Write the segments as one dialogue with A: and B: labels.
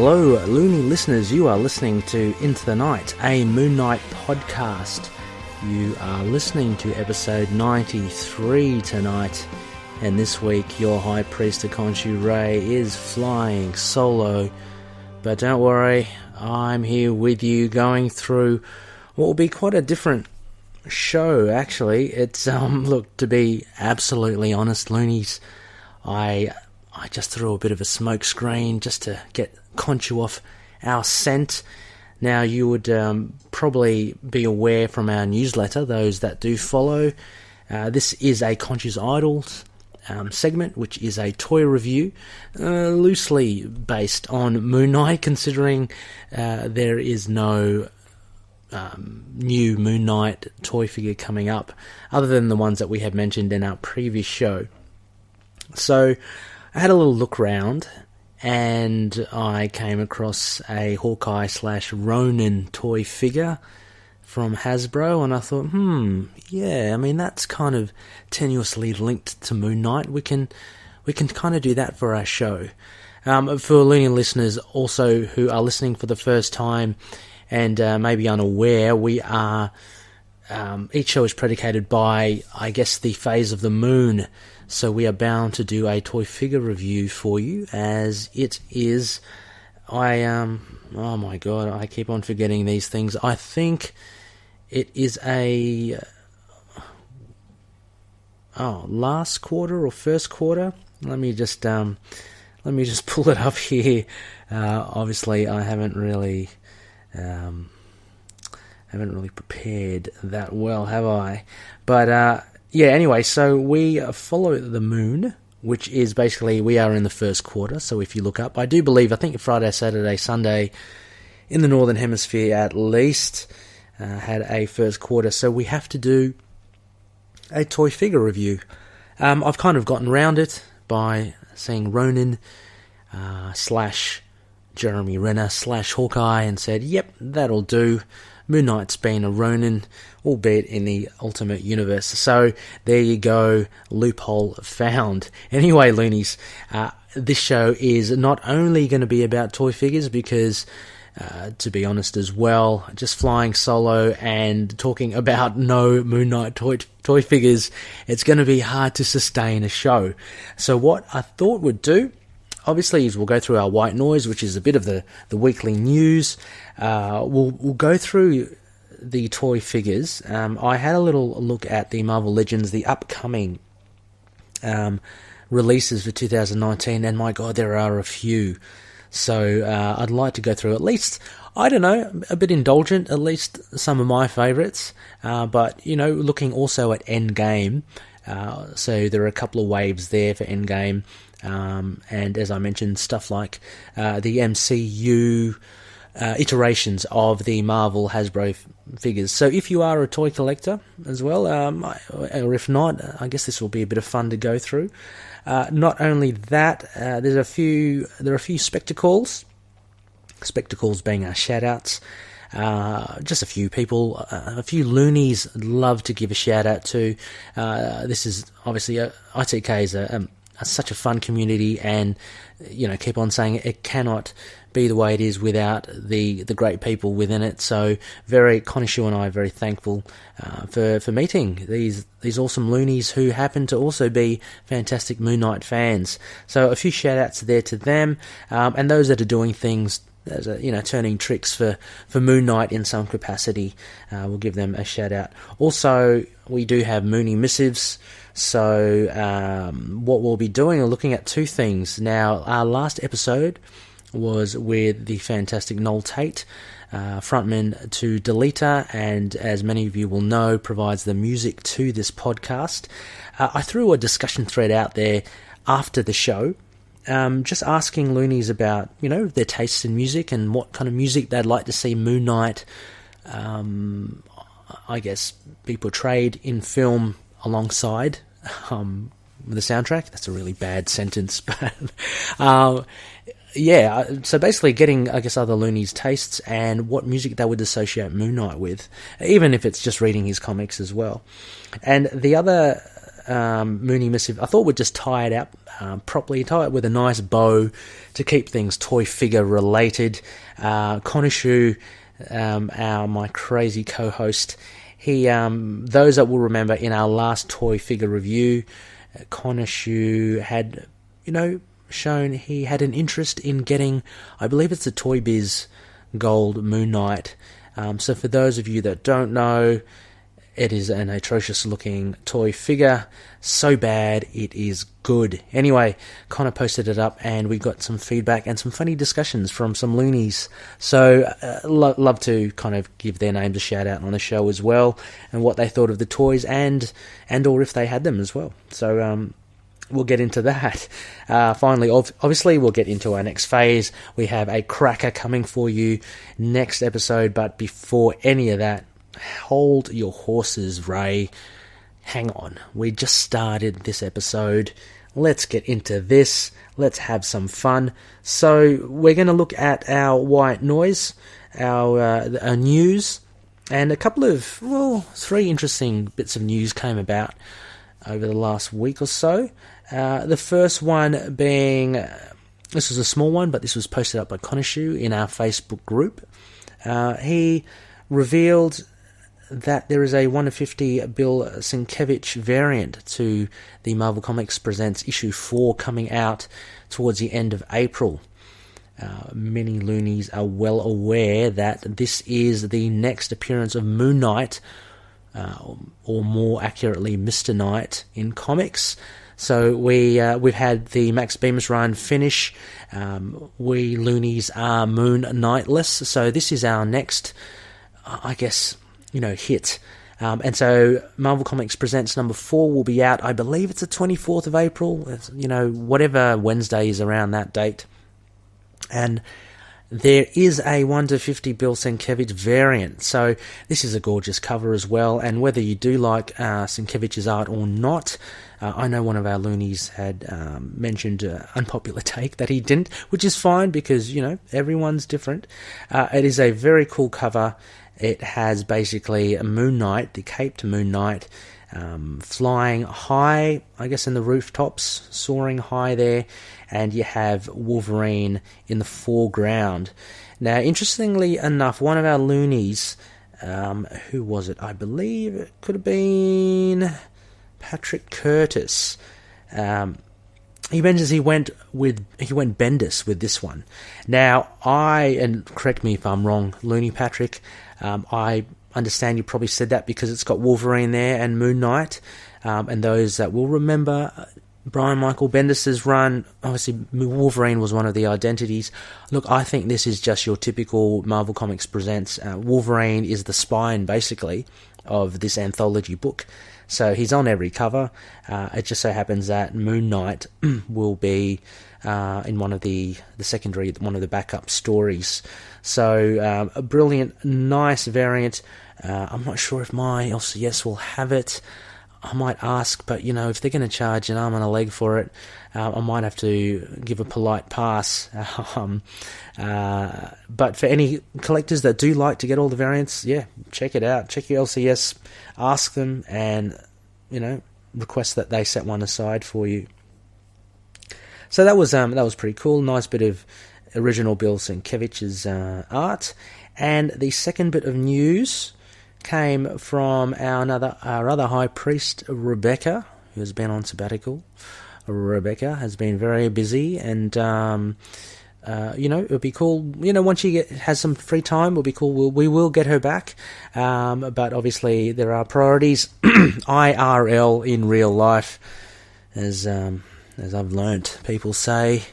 A: Hello, Loony listeners. You are listening to Into the Night, a Moon Knight podcast. You are listening to episode 93 tonight, and this week your High Priest of Khonshu Rey is flying solo. But don't worry, I'm here with you going through what will be quite a different show, actually. It's, look, to be absolutely honest, Loonies, I just threw a bit of a smoke screen just to get Khonshu off our scent. Now, you would probably be aware from our newsletter, those that do follow, this is a Khonshu'S IDOLS segment, which is a toy review, loosely based on Moon Knight, considering there is no new Moon Knight toy figure coming up, other than the ones that we have mentioned in our previous show. So, I had a little look round, and I came across a Hawkeye / Ronin toy figure from Hasbro, and I thought, yeah, I mean, that's kind of tenuously linked to Moon Knight. We can kind of do that for our show. For Looney listeners also who are listening for the first time and maybe unaware, we are, each show is predicated by, I guess, the phase of the moon. So we are bound to do a toy figure review for you, as it is, oh my god, I keep on forgetting these things. I think it is a, last quarter or first quarter. Let me just pull it up here. Obviously I haven't really prepared that well, have I? But, yeah, anyway, so we follow the moon, which is basically, we are in the first quarter, so if you look up, I think Friday, Saturday, Sunday, in the Northern Hemisphere at least, had a first quarter, so we have to do a toy figure review. I've kind of gotten around it by seeing Ronin / Jeremy Renner / Hawkeye and said, yep, that'll do. Moon Knight's been a Ronin, albeit in the Ultimate Universe. So, there you go, loophole found. Anyway, Loonies, this show is not only going to be about toy figures, because, to be honest as well, just flying solo and talking about no Moon Knight toy figures, it's going to be hard to sustain a show. So what I thought we'd do, obviously, is we'll go through our white noise, which is a bit of the weekly news. We'll go through the toy figures. I had a little look at the Marvel Legends, the upcoming releases for 2019, and my god, there are a few. So I'd like to go through at least, I don't know, a bit indulgent, at least some of my favourites. But, looking also at Endgame. So there are a couple of waves there for Endgame. And as I mentioned, stuff like the MCU iterations of the Marvel Hasbro figures. So if you are a toy collector as well, or if not, I guess this will be a bit of fun to go through. Not only that, there are a few spectacles. Spectacles being our shout-outs. Just a few people, a few Loonies love to give a shout-out to. This is obviously, ITK is such a fun community, and keep on saying it cannot be the way it is without the great people within it. So Khonshu and I are very thankful for meeting these awesome Loonies who happen to also be fantastic Moon Knight fans. So a few shout outs there to them, and those that are doing things, turning tricks for Moon Knight in some capacity, we'll give them a shout out. Also, we do have Moony missives. So what we'll be doing, we're looking at two things. Now, our last episode was with the fantastic Noel Tate, frontman to Deleta, and as many of you will know, provides the music to this podcast. I threw a discussion thread out there after the show, just asking Loonies about, their tastes in music and what kind of music they'd like to see Moon Knight, I guess, be portrayed in film alongside the soundtrack. That's a really bad sentence, but yeah, so basically getting, I guess, other Loonies' tastes and what music they would associate Moon Knight with, even if it's just reading his comics as well. And the other Moony missive, I thought we'd just tie it up properly, tie it with a nice bow to keep things toy figure related. Khonshu, my crazy co-host, he, those that will remember in our last toy figure review, Khonshu had, shown he had an interest in getting, I believe it's the Toy Biz Gold Moon Knight. So for those of you that don't know, it is an atrocious looking toy figure, so bad it is good. Anyway, Connor posted it up and we got some feedback and some funny discussions from some Loonies. So love to kind of give their names a shout out on the show as well, and what they thought of the toys and or if they had them as well. So we'll get into that. Finally, obviously, we'll get into our next phase. We have a cracker coming for you next episode, but before any of that, hold your horses, Ray. Hang on. We just started this episode. Let's get into this. Let's have some fun. So we're going to look at our white noise, our news, and a couple of, 3 interesting bits of news came about over the last week or so. The first one being, this was a small one, but this was posted up by Khonshu in our Facebook group. He revealed that there is a 1 of 50 Bill Sienkiewicz variant to the Marvel Comics Presents issue 4 coming out towards the end of April. Many Loonies are well aware that this is the next appearance of Moon Knight, or more accurately Mr. Knight, in comics. So we've had the Max Bemis run finish. We Loonies are Moon Knightless, so this is our next, I guess, hit. And so Marvel Comics Presents number 4 will be out, I believe it's the 24th of April, whatever Wednesday is around that date. And there is a 1 to 50 Bill Sienkiewicz variant, so this is a gorgeous cover as well, and whether you do like Sienkiewicz's art or not, I know one of our Loonies had mentioned unpopular take that he didn't, which is fine because, everyone's different. It is a very cool cover. It has basically a Moon Knight, the caped Moon Knight, flying high, I guess in the rooftops, soaring high there, and you have Wolverine in the foreground. Now, interestingly enough, one of our Loonies, who was it? I believe it could have been Patrick Curtis. He mentions he went Bendis with this one. Now, and correct me if I'm wrong, Looney Patrick, I understand you probably said that because it's got Wolverine there and Moon Knight, and those that will remember Brian Michael Bendis' run, obviously Wolverine was one of the identities. Look, I think this is just your typical Marvel Comics Presents. Wolverine is the spine, basically, of this anthology book. So he's on every cover. It just so happens that Moon Knight will be in one of the secondary, one of the backup stories. So a brilliant, nice variant. I'm not sure if my LCS will have it. I might ask, but if they're going to charge an arm and a leg for it, I might have to give a polite pass. But for any collectors that do like to get all the variants, check it out. Check your LCS, ask them, and request that they set one aside for you. So that was pretty cool. Nice bit of original Bill Sienkiewicz's art. And the second bit of news came from our other high priest, Rebecca, who has been on sabbatical. Rebecca has been very busy, and it would be cool. Once she has some free time, it would be cool. We will get her back, but obviously there are priorities. IRL in real life, as I've learnt, people say.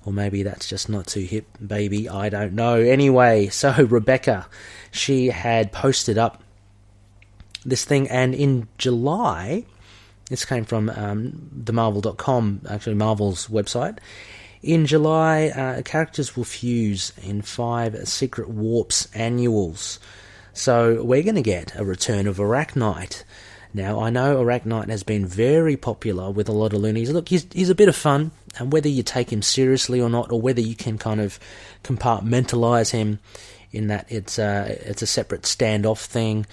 A: Or maybe that's just not too hip, baby, I don't know. Anyway, so Rebecca, she had posted up this thing, and in July, this came from themarvel.com, actually Marvel's website. In July, characters will fuse in 5 Secret Warps annuals. So we're going to get a return of Arachnite. Now, I know Arachnite has been very popular with a lot of Loonies. Look, he's a bit of fun, and whether you take him seriously or not, or whether you can kind of compartmentalize him in that it's a separate standoff thing,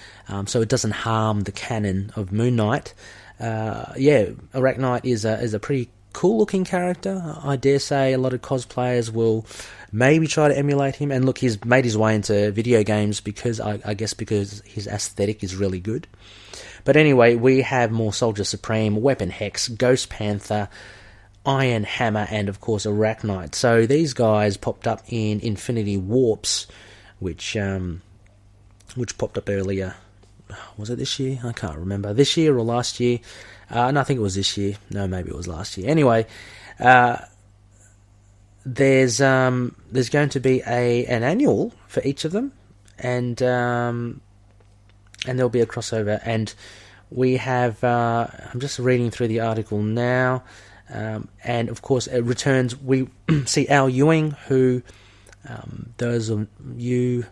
A: so it doesn't harm the canon of Moon Knight. Arachnite is a pretty cool looking character. I dare say a lot of cosplayers will maybe try to emulate him. And look, he's made his way into video games because I guess because his aesthetic is really good. But anyway, we have more Soldier Supreme, Weapon Hex, Ghost Panther, Iron Hammer, and of course Arachnite. So these guys popped up in Infinity Warps, which popped up earlier. Was it this year? I can't remember. This year or last year? No, I think it was this year. No, maybe it was last year. Anyway, there's going to be an annual for each of them, and there'll be a crossover. And we have. I'm just reading through the article now, and of course it returns. We see Al Ewing, who those of you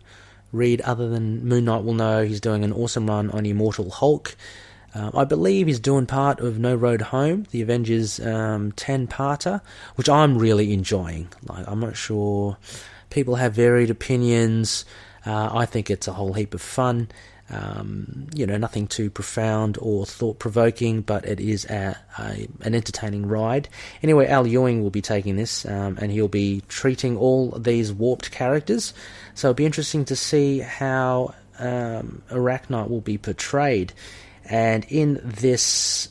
A: read other than Moon Knight will know he's doing an awesome run on Immortal Hulk. I believe he's doing part of No Road Home, the Avengers 10-parter, which I'm really enjoying. Like, I'm not sure. People have varied opinions. I think it's a whole heap of fun. Nothing too profound or thought-provoking, but it is an entertaining ride. Anyway, Al Ewing will be taking this, and he'll be treating all these warped characters. So it'll be interesting to see how Arachnite will be portrayed. And in this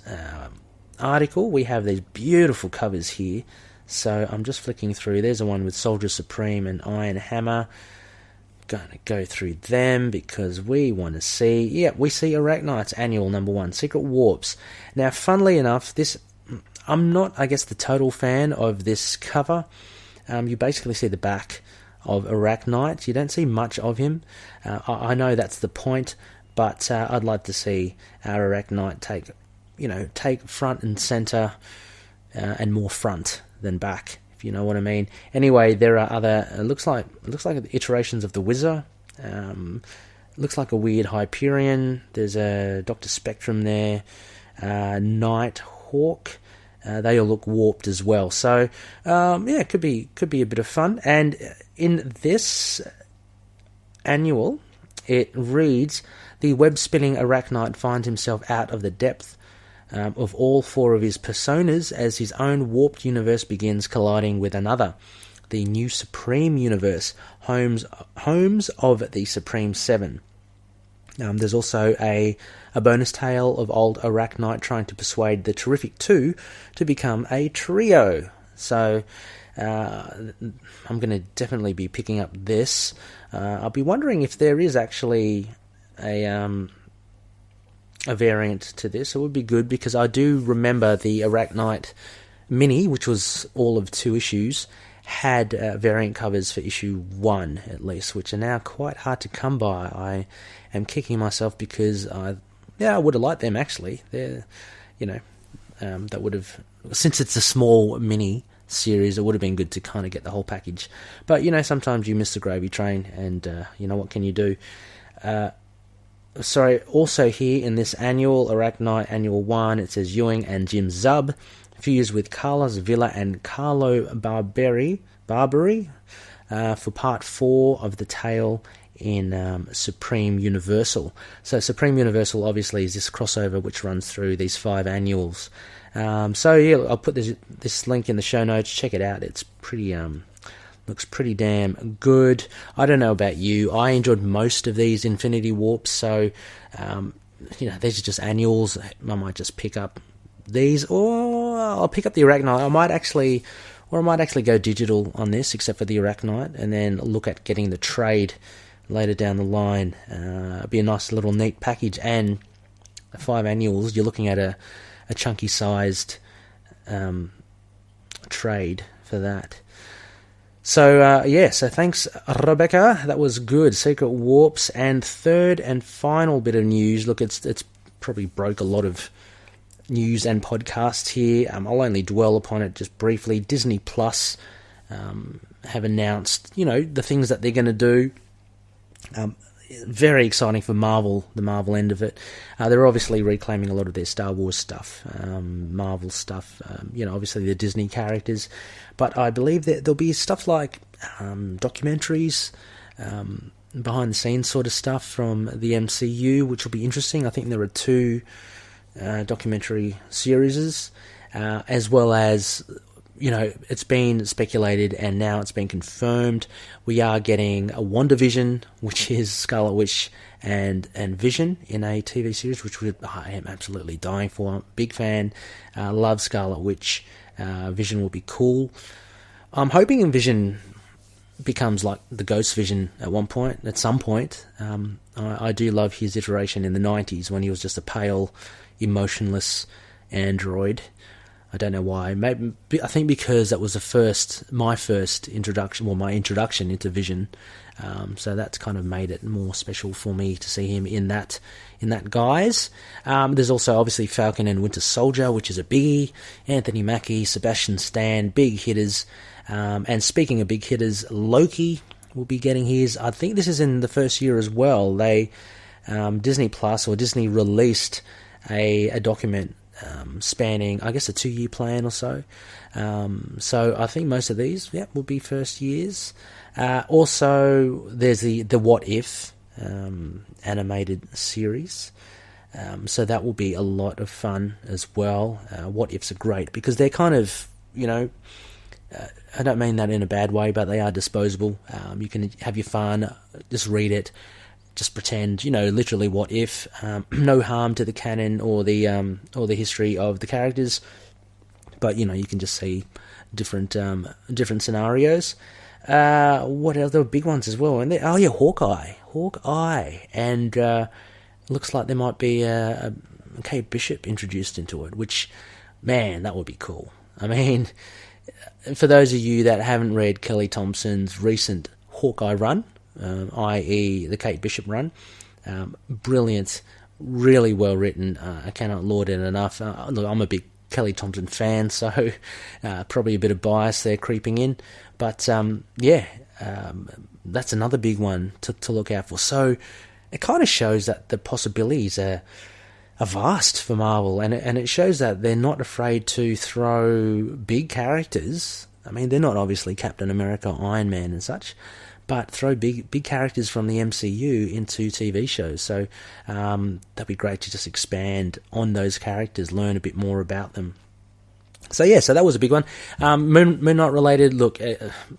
A: article, we have these beautiful covers here. So I'm just flicking through. There's the one with Soldier Supreme and Iron Hammer. Going to go through them because we want to see... Yeah, we see Arachnite's annual #1, Secret Warps. Now, funnily enough, I'm not, I guess, the total fan of this cover. You basically see the back of Arachnite. You don't see much of him. I know that's the point, but I'd like to see our Arachnite take front and center, and more front than back, if you know what I mean. Anyway, there are other. It looks like iterations of the Wizard. Looks like a weird Hyperion. There's a Dr. Spectrum there. Nighthawk. They all look warped as well. So it could be a bit of fun. And in this annual, it reads, the web-spinning Arachnite finds himself out of the depth of all 4 of his personas as his own warped universe begins colliding with another, the new Supreme Universe, homes of the Supreme Seven. There's also a bonus tale of old Arachnite trying to persuade the Terrific Two to become a trio. So I'm going to definitely be picking up this. I'll be wondering if there is actually a variant to this. It would be good because I do remember the Arachnite mini, which was all of 2 issues, had variant covers for issue 1 at least, which are now quite hard to come by. I am kicking myself because I would have liked them actually. They're, that would have, since it's a small mini series, it would have been good to kind of get the whole package. But sometimes you miss the gravy train, and what can you do? Also here in this annual, Arachnite Annual 1, it says Ewing and Jim Zub fused with Carlos Villa and Carlo Barberi for part 4 of the tale in Supreme Universal. So Supreme Universal obviously is this crossover which runs through these 5 annuals. I'll put this link in the show notes. Check it out. It's pretty looks pretty damn good. I don't know about you. I enjoyed most of these Infinity Warps, so these are just annuals. I might just pick up these, or I'll pick up the Arachnite. I might actually go digital on this, except for the Arachnite, and then look at getting the trade later down the line. It'd be a nice little neat package, and 5 annuals. You're looking at a chunky sized trade for that. So thanks, Rebecca. That was good. Secret Warps. And third and final bit of news. Look, it's probably broke a lot of news and podcasts here. I'll only dwell upon it just briefly. Disney Plus have announced, the things that they're going to do. Very exciting for Marvel, the Marvel end of it. They're obviously reclaiming a lot of their Star Wars stuff, Marvel stuff, obviously the Disney characters. But I believe that there'll be stuff like documentaries, behind-the-scenes sort of stuff from the MCU, which will be interesting. I think there are two documentary series, as well as, it's been speculated and now it's been confirmed. We are getting a WandaVision, which is Scarlet Witch and Vision in a TV series, which I am absolutely dying for. I'm a big fan. Love Scarlet Witch. Vision will be cool. I'm hoping Vision becomes like the Ghost Vision at some point. I do love his iteration in the 90s when he was just a pale, emotionless android. I don't know why. Maybe I think because that was my first introduction, my introduction into Vision. So that's kind of made it more special for me to see him in that guise. There's also obviously Falcon and Winter Soldier, which is a biggie. Anthony Mackie, Sebastian Stan, big hitters. And speaking of big hitters, Loki will be getting his. I think this is in the first year as well. Disney Plus or Disney released a document spanning, I guess, a 2-year plan or so. So I think most of these, will be first years. Also, there's the What If animated series. So that will be a lot of fun as well. What Ifs are great because they're kind of, I don't mean that in a bad way, but they are disposable. You can have your fun, just read it, just pretend, literally what if. No harm to the canon or the history of the characters, but you can just see different scenarios. What else? There were big ones as well, and Hawkeye, and looks like there might be a Kate Bishop introduced into it, which, man, that would be cool. I mean, for those of you that haven't read Kelly Thompson's recent Hawkeye run, i.e. the Kate Bishop run, brilliant, really well written. I cannot laud it enough. Look, I'm a big Kelly Thompson fan, so probably a bit of bias there creeping in. But that's another big one to look out for. So it kind of shows that the possibilities are vast for Marvel, and it shows that they're not afraid to throw big characters. I mean, they're not obviously Captain America, Iron Man and such, but throw big characters from the MCU into TV shows. So that'd be great to just expand on those characters, learn a bit more about them. So that was a big one. Moon Knight related, look,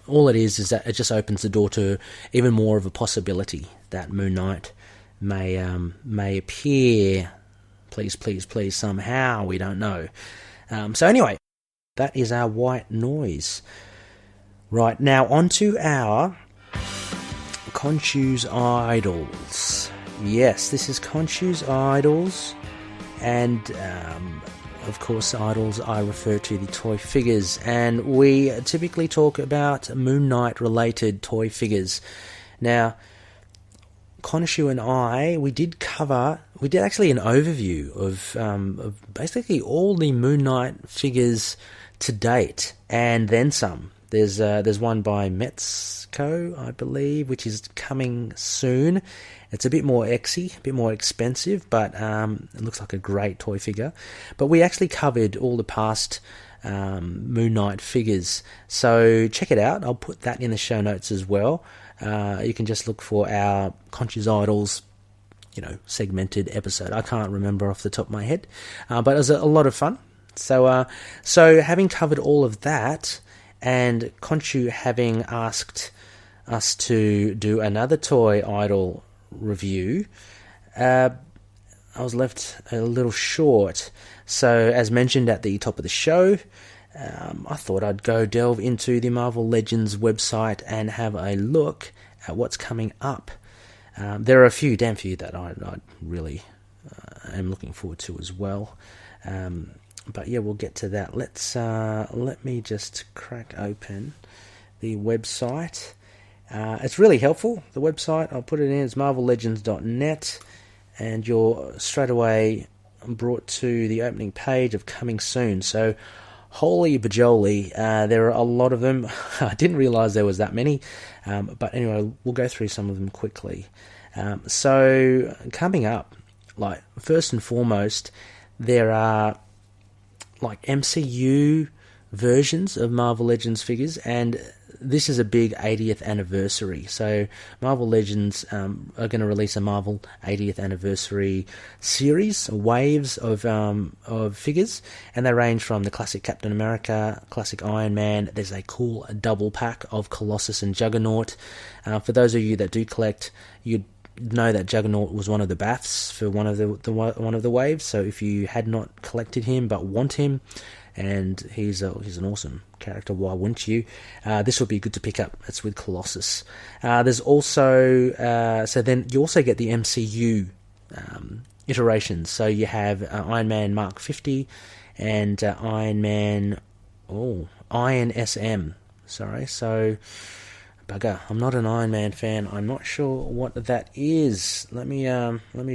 A: all it is that it just opens the door to even more of a possibility that Moon Knight may appear. Please, somehow, we don't know. So anyway, that is our white noise. Right, now on to our KHONSHU'S IDOLS. Yes, this is KHONSHU'S IDOLS, and of course, IDOLS, I refer to the toy figures, and we typically talk about Moon Knight related toy figures. Now, Khonshu and I, we did actually an overview of basically all the Moon Knight figures to date, and then some. There's one by Metzco, I believe, which is coming soon. It's a bit more exy, a bit more expensive, but it looks like a great toy figure. But we actually covered all the past Moon Knight figures, so check it out. I'll put that in the show notes as well. You can just look for our KHONSHU'S IDOLS, segmented episode. I can't remember off the top of my head, but it was a lot of fun. So having covered all of that, and Khonshu having asked us to do another toy idol review, I was left a little short. So, as mentioned at the top of the show, I thought I'd go delve into the Marvel Legends website and have a look at what's coming up. There are a damn few that I really am looking forward to as well. But yeah, we'll get to that. Let me just crack open the website. It's really helpful, the website. I'll put it in. It's marvellegends.net, and you're straight away brought to the opening page of coming soon. So, holy bajoli, there are a lot of them. I didn't realise there was that many. But anyway, we'll go through some of them quickly. So, coming up, first and foremost, there are MCU versions of Marvel Legends figures, and this is a big 80th anniversary. So Marvel Legends are going to release a Marvel 80th anniversary series, waves of figures, and they range from the classic Captain America, classic Iron Man. There's a cool double pack of Colossus and Juggernaut. For those of you that do collect, you'd know that Juggernaut was one of the BAFs for one of the waves. So if you had not collected him but want him, and he's an awesome character, why wouldn't you? This would be good to pick up. It's with Colossus. There's also so then you also get the MCU iterations. So you have Iron Man Mark 50 and Iron SM. Sorry, so bugger. I'm not an Iron Man fan. I'm not sure what that is. Let me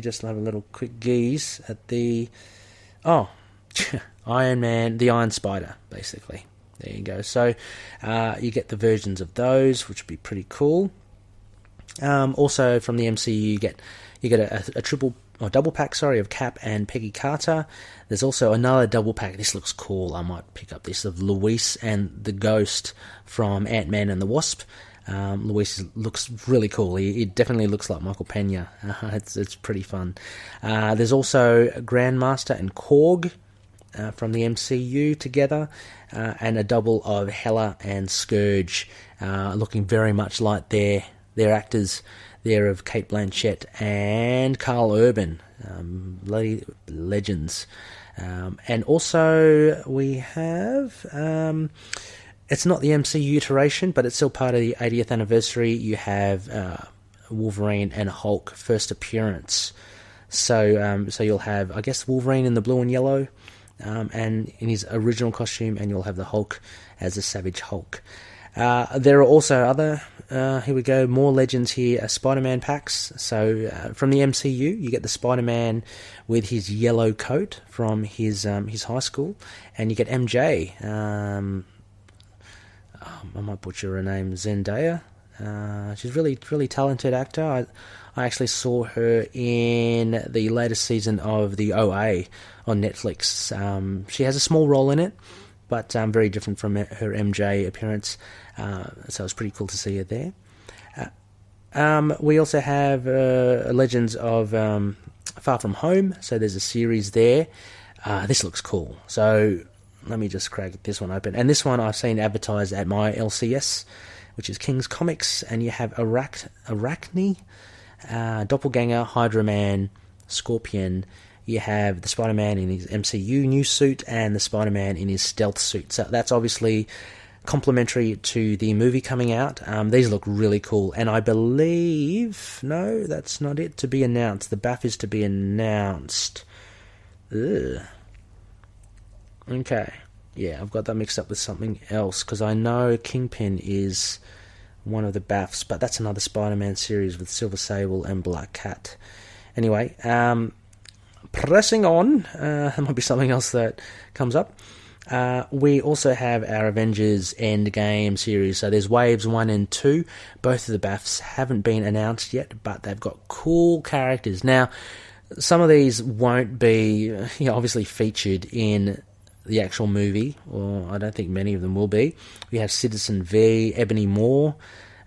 A: just have a little quick gaze at the Iron Man, the Iron Spider, basically. There you go. So you get the versions of those, which would be pretty cool. Also from the MCU, you get a double pack, of Cap and Peggy Carter. There's also another double pack. This looks cool. I might pick up this of Luis and the Ghost from Ant-Man and the Wasp. Luis looks really cool. He definitely looks like Michael Pena. It's pretty fun. There's also Grandmaster and Korg from the MCU together, and a double of Hela and Scourge, looking very much like their actors there of Cate Blanchett and Carl Urban, bloody legends. And also we have, it's not the MCU iteration, but it's still part of the 80th anniversary. You have Wolverine and Hulk first appearance. So you'll have, I guess, Wolverine in the blue and yellow, and in his original costume, and you'll have the Hulk as a Savage Hulk. There are also other, here we go, more legends here, Spider-Man packs. So from the MCU, you get the Spider-Man with his yellow coat from his high school, and you get MJ. I might butcher her name, Zendaya. She's really talented actor. I actually saw her in the latest season of the OA on Netflix. She has a small role in it, but very different from her MJ appearance. So it's pretty cool to see her there. We also have Legends of Far From Home. So there's a series there. This looks cool. So let me just crack this one open. And this one I've seen advertised at my LCS, which is King's Comics. And you have Arachne, Doppelganger, Hydra Man, Scorpion. You have the Spider-Man in his MCU new suit and the Spider-Man in his stealth suit. So that's obviously complementary to the movie coming out. These look really cool. And I believe... No, that's not it. To be announced. The BAF is to be announced. Ugh. Okay. Yeah, I've got that mixed up with something else, because I know Kingpin is one of the BAFs, but that's another Spider-Man series with Silver Sable and Black Cat. Anyway, pressing on, there might be something else that comes up. We also have our Avengers Endgame series. So there's Waves 1 and 2. Both of the BAFs haven't been announced yet, but they've got cool characters. Now, some of these won't be obviously featured in the actual movie, or I don't think many of them will be. We have Citizen V, Ebony Maw,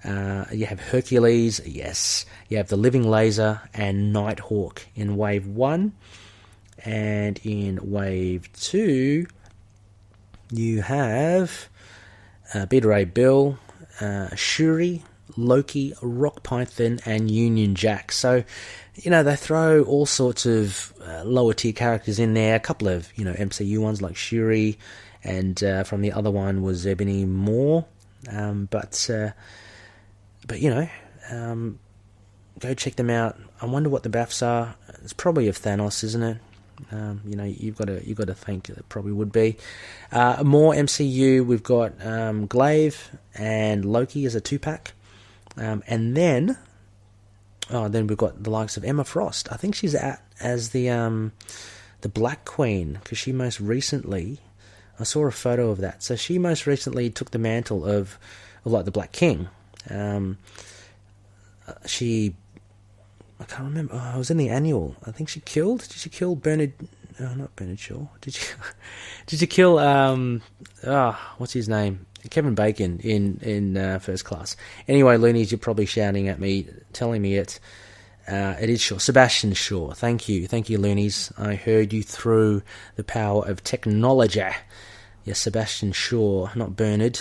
A: you have Hercules, yes, you have the Living Laser and Nighthawk in Wave 1, and in Wave 2 you have Beta Ray Bill, Shuri, Loki, Rock Python, and Union Jack. So, they throw all sorts of lower tier characters in there. A couple of, MCU ones like Shuri, and from the other one was Ebony Maw. But go check them out. I wonder what the BAFs are. It's probably of Thanos, isn't it? You've got to think it probably would be. More MCU. We've got Glaive and Loki as a 2-pack. And then we've got the likes of Emma Frost. I think she's out as the Black Queen, because she most recently, I saw a photo of that. So she most recently took the mantle of like the Black King. I can't remember. I was in the annual. I think did she kill Bernard? Not Bernard Shaw. Did Did you kill what's his name? Kevin Bacon in First Class. Anyway, Loonies, you're probably shouting at me, telling me it. It is Shaw. Sebastian Shaw. Thank you, Loonies. I heard you through the power of technology. Yes, Sebastian Shaw, not Bernard,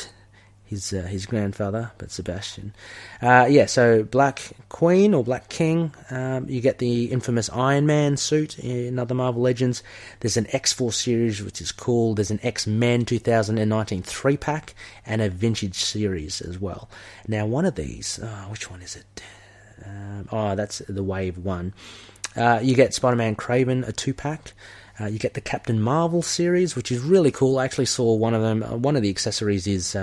A: his grandfather, but Sebastian. So Black Queen or Black King, you get the infamous Iron Man suit in other Marvel Legends. There's an X-Force series, which is cool. There's an X-Men 2019 3-pack and a vintage series as well. Now, one of these, which one is it? That's the Wave 1. You get Spider-Man Kraven, a 2-pack. You get the Captain Marvel series, which is really cool. I actually saw one of them. One of the accessories is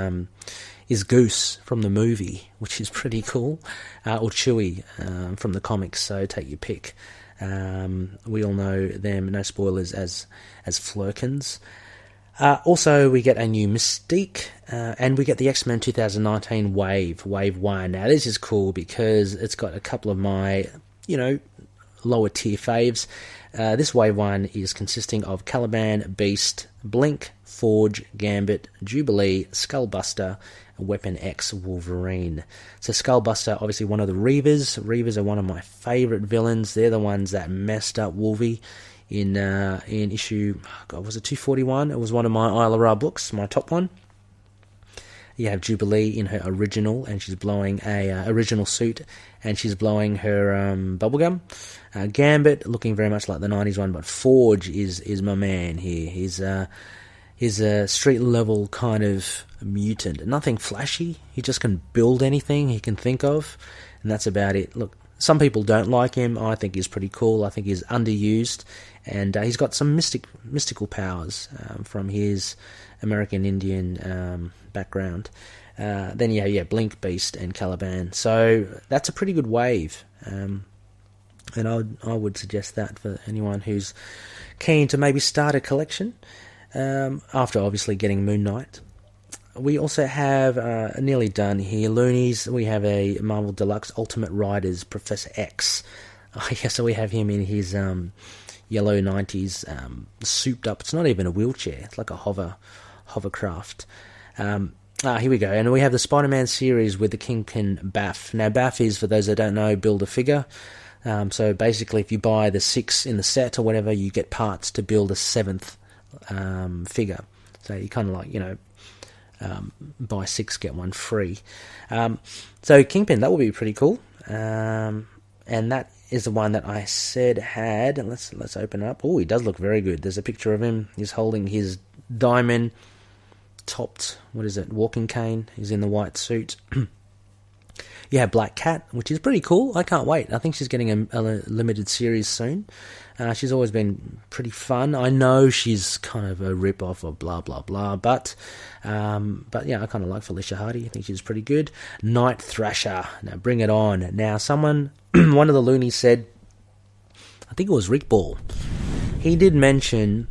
A: Goose from the movie, which is pretty cool, or Chewie from the comics. So take your pick. We all know them. No spoilers as Flirkins. Also, we get a new Mystique, and we get the X-Men 2019 Wave 1. Now, this is cool because it's got a couple of my, lower tier faves. This Wave 1 is consisting of Caliban, Beast, Blink, Forge, Gambit, Jubilee, Skullbuster, and Weapon X Wolverine. So Skullbuster, obviously one of the Reavers. Reavers are one of my favourite villains. They're the ones that messed up Wolvie in issue, was it 241? It was one of my Isla Ra books, my top one. You have Jubilee in her original, and she's blowing a original suit, and she's blowing her bubblegum. Gambit, looking very much like the 90s one, but Forge is my man here. He's a street-level kind of mutant. Nothing flashy. He just can build anything he can think of, and that's about it. Look, some people don't like him. I think he's pretty cool. I think he's underused, and he's got some mystical powers from his American Indian background. Then Blink, Beast, and Caliban. So that's a pretty good wave, and I would suggest that for anyone who's keen to maybe start a collection. After obviously getting Moon Knight. We also have, nearly done here, Loonies. We have a Marvel Deluxe Ultimate Riders Professor X. So we have him in his yellow 90s, souped up. It's not even a wheelchair. It's like a hovercraft. Here we go. And we have the Spider-Man series with the Kingpin Baff. Now, Baff is, for those that don't know, build a figure. So basically, if you buy the 6 in the set or whatever, you get parts to build a 7th figure. So you kind of like, buy 6, get 1 free. So Kingpin, that will be pretty cool. And that is the one that I said had. And let's open up. Oh, he does look very good. There's a picture of him. He's holding his diamond topped, walking cane. He's in the white suit. You have Black Cat, which is pretty cool. I can't wait. I think she's getting a limited series soon. She's always been pretty fun. I know she's kind of a rip-off of blah, blah, blah, but yeah, I kind of like Felicia Hardy. I think she's pretty good. Night Thrasher. Now, bring it on. Now, one of the Loonies said, I think it was Rick Ball, he did mention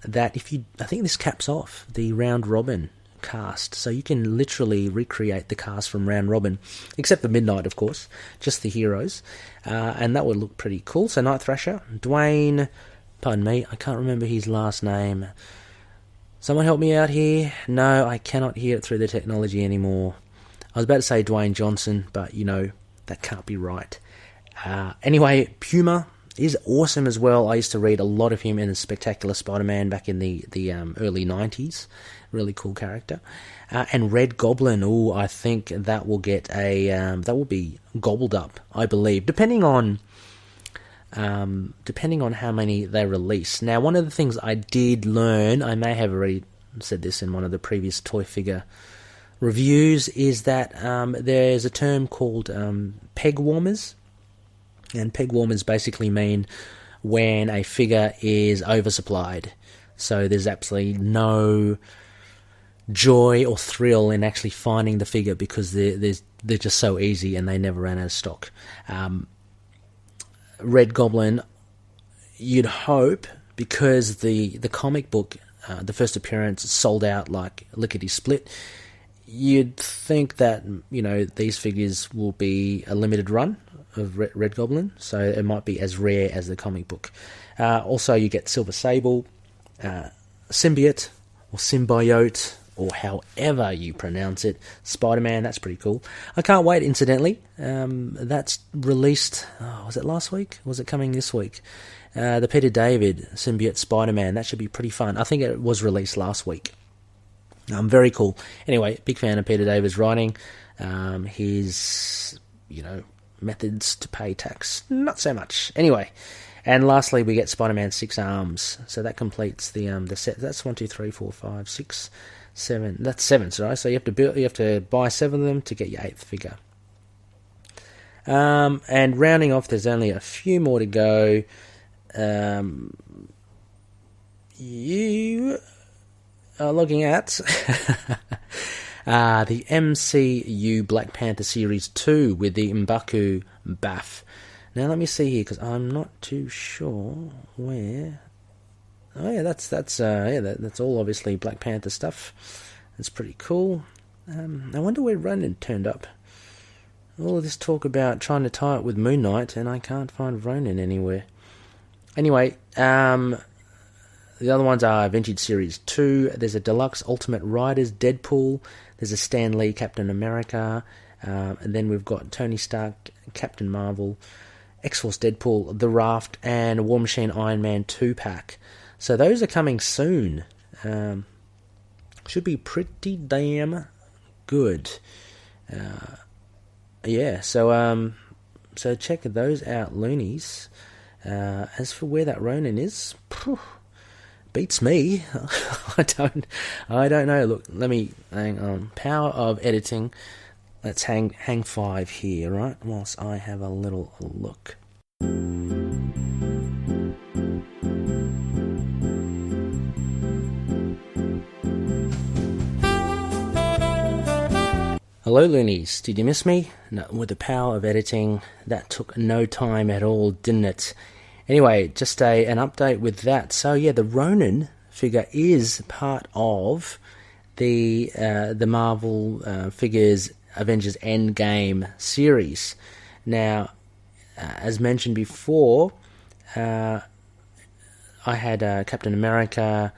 A: that I think this caps off the round robin cast, so you can literally recreate the cast from round robin, except for Midnight, of course, just the heroes, and that would look pretty cool. So Night Thrasher, Dwayne, pardon me, I can't remember his last name. Someone help me out here. No, I cannot hear it through the technology anymore. I was about to say Dwayne Johnson, but that can't be right. Anyway, Puma is awesome as well. I used to read a lot of him in the Spectacular Spider-Man back in the early 90s. Really cool character. And Red Goblin, I think that will get that will be gobbled up, I believe, depending on how many they release. Now, one of the things I did learn, I may have already said this in one of the previous toy figure reviews, is that there's a term called peg warmers. And peg warmers basically mean when a figure is oversupplied. So there's absolutely no joy or thrill in actually finding the figure because they're just so easy and they never ran out of stock. Red Goblin, you'd hope, because the comic book, the first appearance, sold out like lickety-split, you'd think that these figures will be a limited run of Red Goblin, so it might be as rare as the comic book. Also, you get Silver Sable, symbiote, or symbiote, or however you pronounce it, Spider-Man. That's pretty cool. I can't wait, incidentally. That's released, was it last week? Or was it coming this week? The Peter David symbiote Spider-Man. That should be pretty fun. I think it was released last week. Very cool. Anyway, big fan of Peter David's writing. His, methods to pay tax, not so much. Anyway, and lastly, we get Spider-Man 6 Arms. So that completes the set. That's 1, 2, 3, 4, 5, 6, 7. That's 7, right? So you have to buy 7 of them to get your 8th figure. And rounding off, there's only a few more to go. You are looking at the MCU Black Panther Series 2 with the M'Baku Baff. Now let me see here, because I'm not too sure where. Oh yeah, that's all obviously Black Panther stuff. That's pretty cool. I wonder where Ronan turned up. All of this talk about trying to tie it with Moon Knight, and I can't find Ronan anywhere. Anyway, the other ones are Vintage Series 2. There's a Deluxe Ultimate Riders Deadpool. There's a Stan Lee Captain America. And then we've got Tony Stark, Captain Marvel, X-Force Deadpool, The Raft, and War Machine Iron Man 2-pack. So those are coming soon. Should be pretty damn good. So check those out, Loonies. As for where that Ronin is, beats me. I don't know. Look, let me hang on. Power of editing. Let's hang 5 here, right? Whilst I have a little look. Hello, Loonies. Did you miss me? No, with the power of editing, that took no time at all, didn't it? Anyway, just an update with that. So yeah, the Ronin figure is part of the Marvel Figures Avengers Endgame series. Now, as mentioned before, I had Captain America,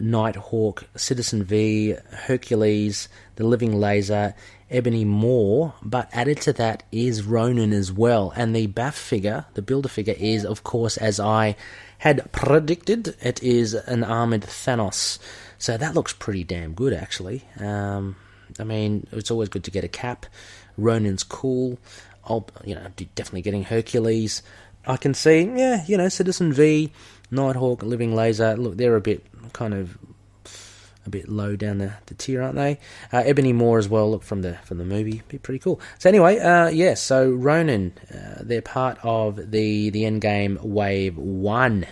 A: Nighthawk, Citizen V, Hercules, the Living Laser, Ebony Maw, but added to that is Ronin as well. And the Baff figure, the Builder figure, is, of course, as I had predicted, it is an armoured Thanos. So that looks pretty damn good, actually. I mean, it's always good to get a Cap. Ronin's cool. Definitely getting Hercules. I can see, Citizen V, Nighthawk, Living Laser. Look, they're a bit low down the tier, aren't they? Ebony Maw as well. Look, from the movie, be pretty cool. So anyway, so Ronin, they're part of the Endgame Wave 1.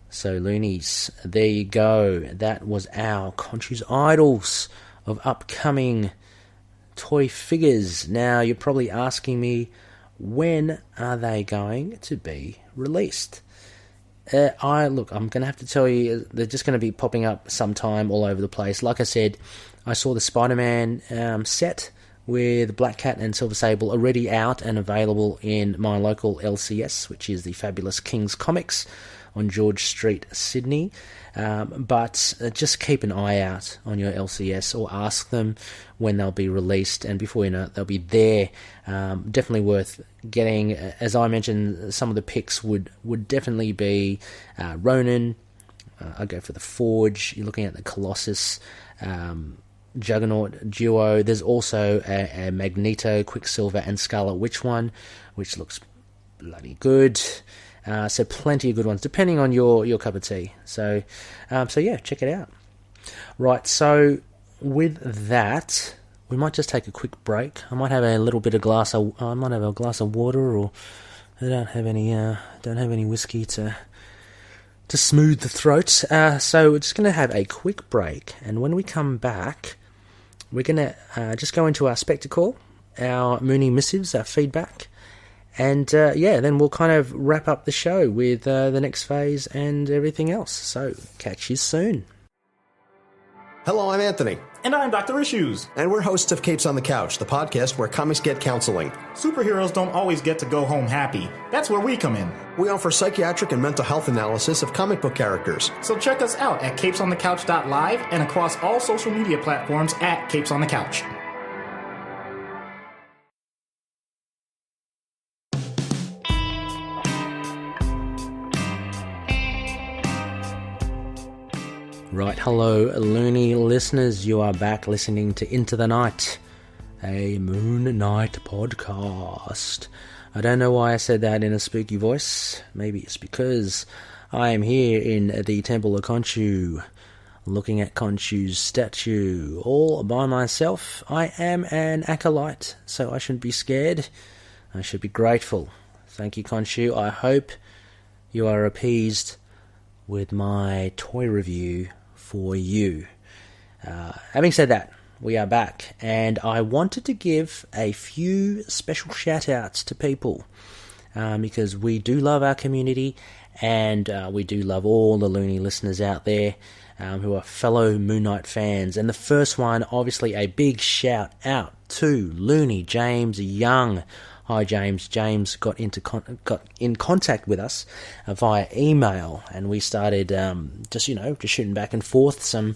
A: So Loonies, there you go. That was our KHONSHU'S Idols of upcoming toy figures. Now you're probably asking me, when are they going to be released? I'm going to have to tell you, they're just going to be popping up sometime all over the place. Like I said, I saw the Spider-Man set with Black Cat and Silver Sable already out and available in my local LCS, which is the Fabulous Kings Comics on George Street, Sydney. But just keep an eye out on your LCS, or ask them when they'll be released, and before you know it, they'll be there. Definitely worth getting. As I mentioned, some of the picks would definitely be Ronin. I'd go for the Forge. You're looking at the Colossus, Juggernaut duo. There's also a Magneto, Quicksilver, and Scarlet Witch one, which looks bloody good. So plenty of good ones, depending on your cup of tea. So yeah, check it out. Right, so with that, we might just take a quick break. I might have a glass of water, or I don't have any whiskey to smooth the throat. So we're just going to have a quick break, and when we come back, we're going to just go into our SPECTOR-CALL, our Moony missives, our feedback. And then we'll kind of wrap up the show with the next phase and everything else. So catch you soon.
B: Hello, I'm Anthony.
C: And I'm Dr. Issues.
B: And we're hosts of Capes on the Couch, the podcast where comics get counseling.
C: Superheroes don't always get to go home happy. That's where we come in.
B: We offer psychiatric and mental health analysis of comic book characters.
C: So check us out at capesonthecouch.live and across all social media platforms at Capes on the Couch.
A: Right, hello Loony listeners, you are back listening to Into the Night, a Moon Knight podcast. I don't know why I said that in a spooky voice. Maybe it's because I am here in the Temple of Khonshu, looking at Khonshu's statue, all by myself. I am an acolyte, so I shouldn't be scared. I should be grateful. Thank you, Khonshu. I hope you are appeased with my toy review for you. Having said that, we are back, and I wanted to give a few special shout outs to people because we do love our community, and we do love all the Loony listeners out there who are fellow Moon Knight fans. And the first one, obviously a big shout out to Loony James Young. Hi James. James got in contact with us via email, and we started just shooting back and forth some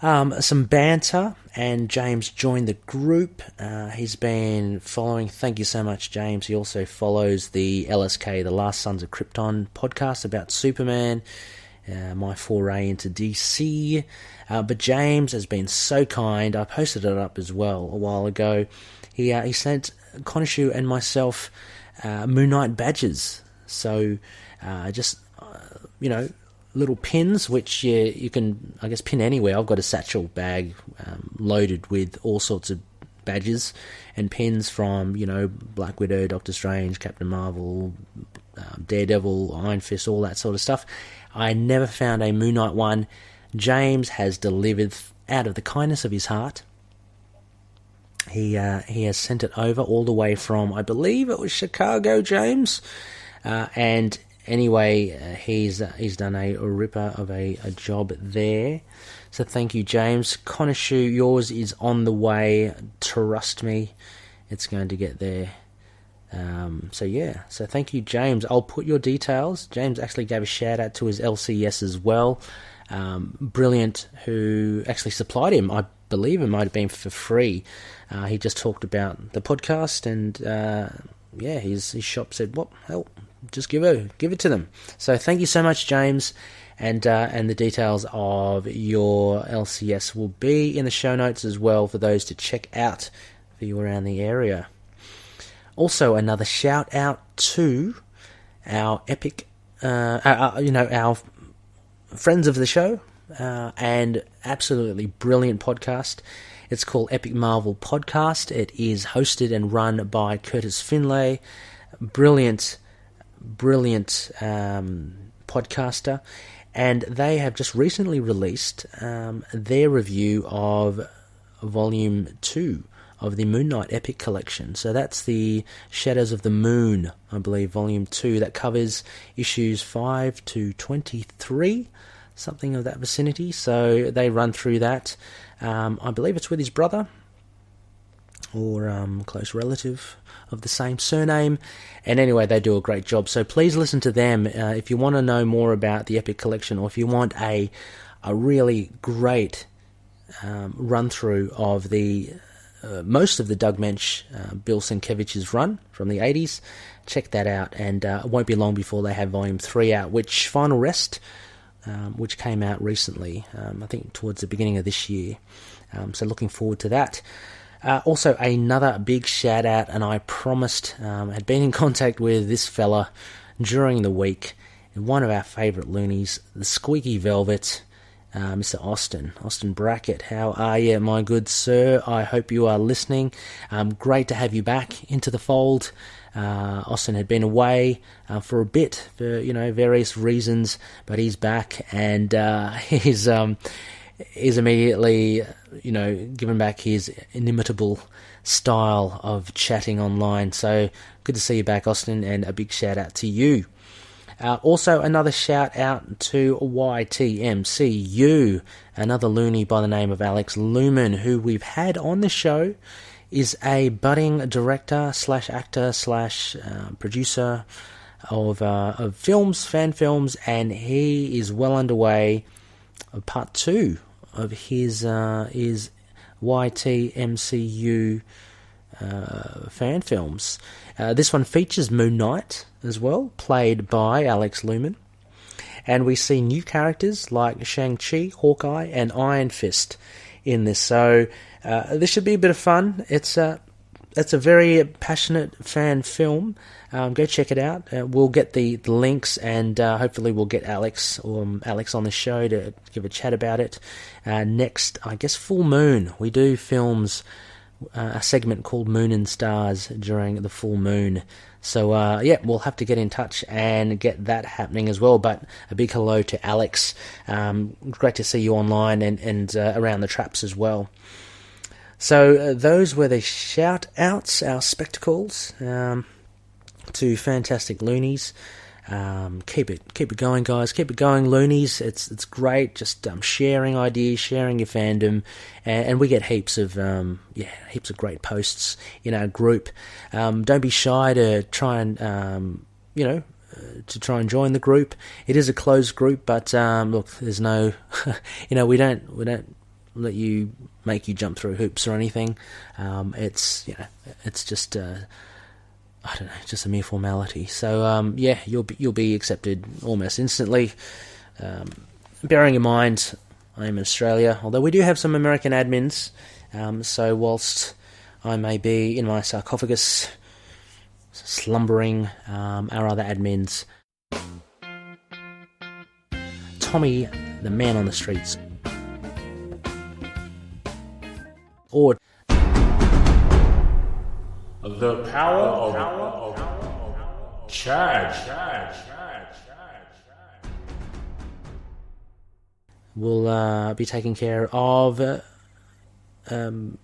A: banter. And James joined the group. He's been following. Thank you so much, James. He also follows the LSK, the Last Sons of Krypton podcast about Superman. My foray into DC. But James has been so kind. I posted it up as well a while ago. He sent Khonshu and myself Moon Knight badges. So little pins which you can, I guess, pin anywhere. I've got a satchel bag loaded with all sorts of badges and pins from, Black Widow, Doctor Strange, Captain Marvel, Daredevil, Iron Fist, all that sort of stuff. I never found a Moon Knight one. James has delivered out of the kindness of his heart. He has sent it over all the way from, I believe it was Chicago, James. And anyway, he's done a ripper of a job there. So thank you, James. Khonshu, yours is on the way. Trust me, it's going to get there. So thank you, James. I'll put your details. James actually gave a shout out to his LCS as well. Brilliant, who actually supplied him. I believe it might have been for free. He just talked about the podcast, and his shop said, "What hell? Just give it to them." So thank you so much, James, and the details of your LCS will be in the show notes as well for those to check out for you around the area. Also, another shout out to our epic, our friends of the show, and absolutely brilliant podcast. It's called Epic Marvel Podcast. It is hosted and run by Curtis Finlay, brilliant podcaster, and they have just recently released their review of Volume 2 of the Moon Knight Epic Collection. So that's the Shadows of the Moon, I believe, Volume 2. That covers issues 5 to 23, something of that vicinity. So they run through that. I believe it's with his brother, or close relative of the same surname. And anyway, they do a great job. So please listen to them if you want to know more about the Epic Collection, or if you want a really great run-through of the most of the Doug Mensch, Bill Sienkiewicz's run from the 80s. Check that out, and it won't be long before they have Volume 3 out, which Final Rest, which came out recently, I think towards the beginning of this year. So looking forward to that. Also, another big shout out, and I promised, had been in contact with this fella during the week, one of our favourite Loonies, the Squeaky Velvet, Mr. Austin Brackett. How are you, my good sir? I hope you are listening. Great to have you back into the fold. Austin had been away for a bit for various reasons, but he's back, and he's immediately given back his inimitable style of chatting online. So good to see you back, Austin, and a big shout out to you. Also, another shout out to YTMCU, another Loony by the name of Alex Lumen, who we've had on the show, is a budding director slash actor slash producer of films, fan films, and he is well underway of part 2 of his YTMCU fan films. This one features Moon Knight as well, played by Alex Lumen, and we see new characters like Shang-Chi, Hawkeye, and Iron Fist in this. So this should be a bit of fun. It's a very passionate fan film. Go check it out. We'll get the links, and hopefully we'll get Alex on the show to give a chat about it. Next, I guess, full moon. We do films, a segment called Moon and Stars during the full moon. So, we'll have to get in touch and get that happening as well. But a big hello to Alex. Great to see you online and around the traps as well. So, those were the shout-outs, our spectacles, to fantastic Loonies. Keep it going, guys. Keep it going, Loonies. It's great. Just sharing ideas, sharing your fandom, and we get heaps of great posts in our group. Don't be shy to try and join the group. It is a closed group, but look, there's no, we don't let you make you jump through hoops or anything. It's just I don't know, just a mere formality. So you'll be accepted almost instantly. Bearing in mind, I am in Australia, although we do have some American admins. So whilst I may be in my sarcophagus slumbering, our other admins, Tommy, the man on the streets, or
D: the power of Chad
A: will be taking care of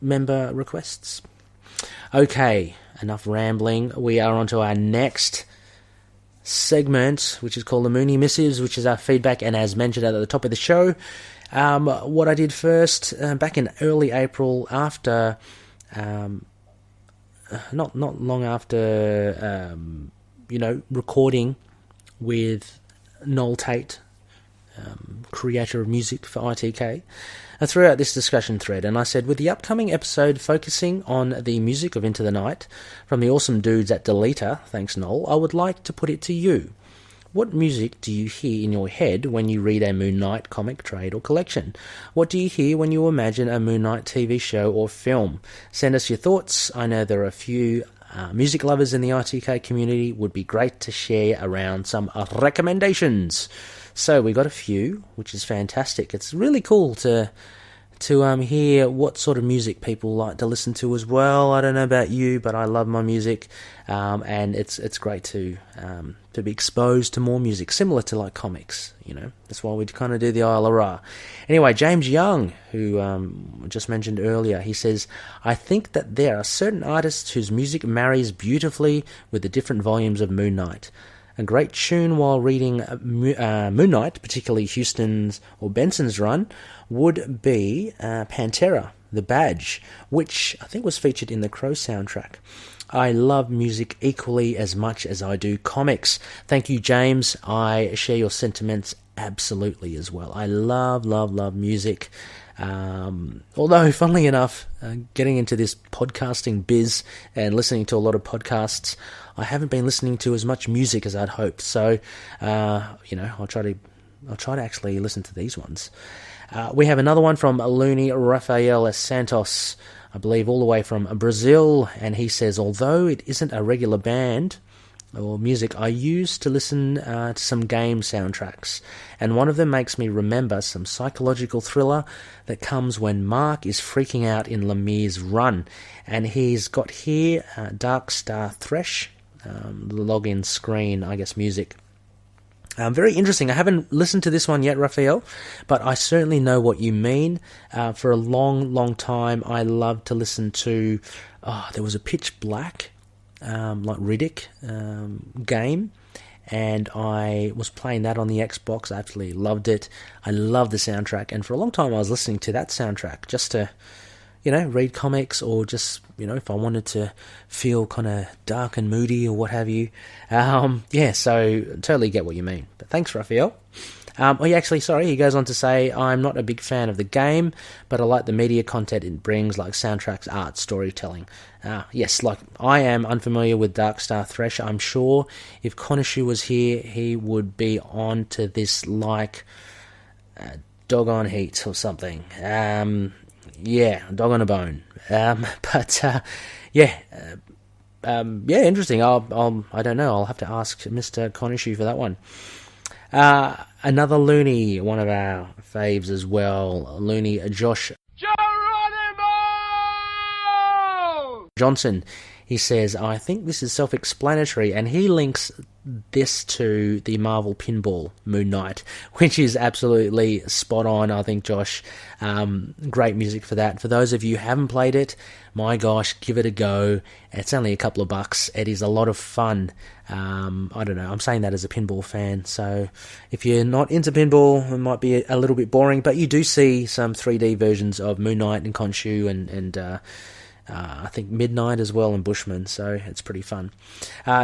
A: member requests. Okay, enough rambling. We are on to our next segment, which is called the Moony Missives, which is our feedback, and as mentioned at the top of the show, what I did first, back in early April, after not long after recording with Noel Tate, creator of music for ITK, I threw out this discussion thread, and I said, with the upcoming episode focusing on the music of Into the Night from the awesome dudes at Deleter, thanks Noel, I would like to put it to you. What music do you hear in your head when you read a Moon Knight comic, trade, or collection? What do you hear when you imagine a Moon Knight TV show or film? Send us your thoughts. I know there are a few music lovers in the ITK community. Would be great to share around some recommendations. So we got a few, which is fantastic. It's really cool to hear what sort of music people like to listen to as well. I don't know about you, but I love my music, and it's great to be exposed to more music, similar to like comics. That's why we kind of do the ILRR. Anyway, James Young, who just mentioned earlier, he says, I think that there are certain artists whose music marries beautifully with the different volumes of Moon Knight. A great tune while reading Moon Knight, particularly Houston's or Benson's run, would be Pantera, The Badge, which I think was featured in the Crow soundtrack. I love music equally as much as I do comics. Thank you, James. I share your sentiments absolutely as well. I love music. Although, funnily enough, getting into this podcasting biz and listening to a lot of podcasts, I haven't been listening to as much music as I'd hoped. So, I'll try to actually listen to these ones. We have another one from Loony Rafael Santos, I believe all the way from Brazil, and he says, although it isn't a regular band or music, I used to listen to some game soundtracks, and one of them makes me remember some psychological thriller that comes when Mark is freaking out in Lemire's run, and he's got here Dark Star Thresh, the login screen, I guess, music. Very interesting. I haven't listened to this one yet, Raphael, but I certainly know what you mean. For a long time, I loved to listen to, there was a Pitch Black, like Riddick game, and I was playing that on the Xbox. I absolutely loved it. I love the soundtrack, and for a long time I was listening to that soundtrack just to, read comics, or just, if I wanted to feel kind of dark and moody or what have you. So totally get what you mean. But thanks, Raphael. He goes on to say, I'm not a big fan of the game, but I like the media content it brings, like soundtracks, art, storytelling. Yes, like I am unfamiliar with Darkstar Thresh. I'm sure if Khonshu was here, he would be on to this like dog on heat or something. Dog on a bone. Interesting. I don't know. I'll have to ask Mr. Khonshu for that one. Another Loony, one of our faves as well. Loony Josh Johnson. He says, I think this is self-explanatory, and he links this to the Marvel Pinball Moon Knight, which is absolutely spot on, I think, Josh. Great music for that. For those of you who haven't played it, my gosh, give it a go. It's only a couple of bucks. It is a lot of fun. I don't know, I'm saying that as a pinball fan, so if you're not into pinball, it might be a little bit boring, but you do see some 3D versions of Moon Knight and Khonshu and I think Midnight as well, and Bushman, so it's pretty fun.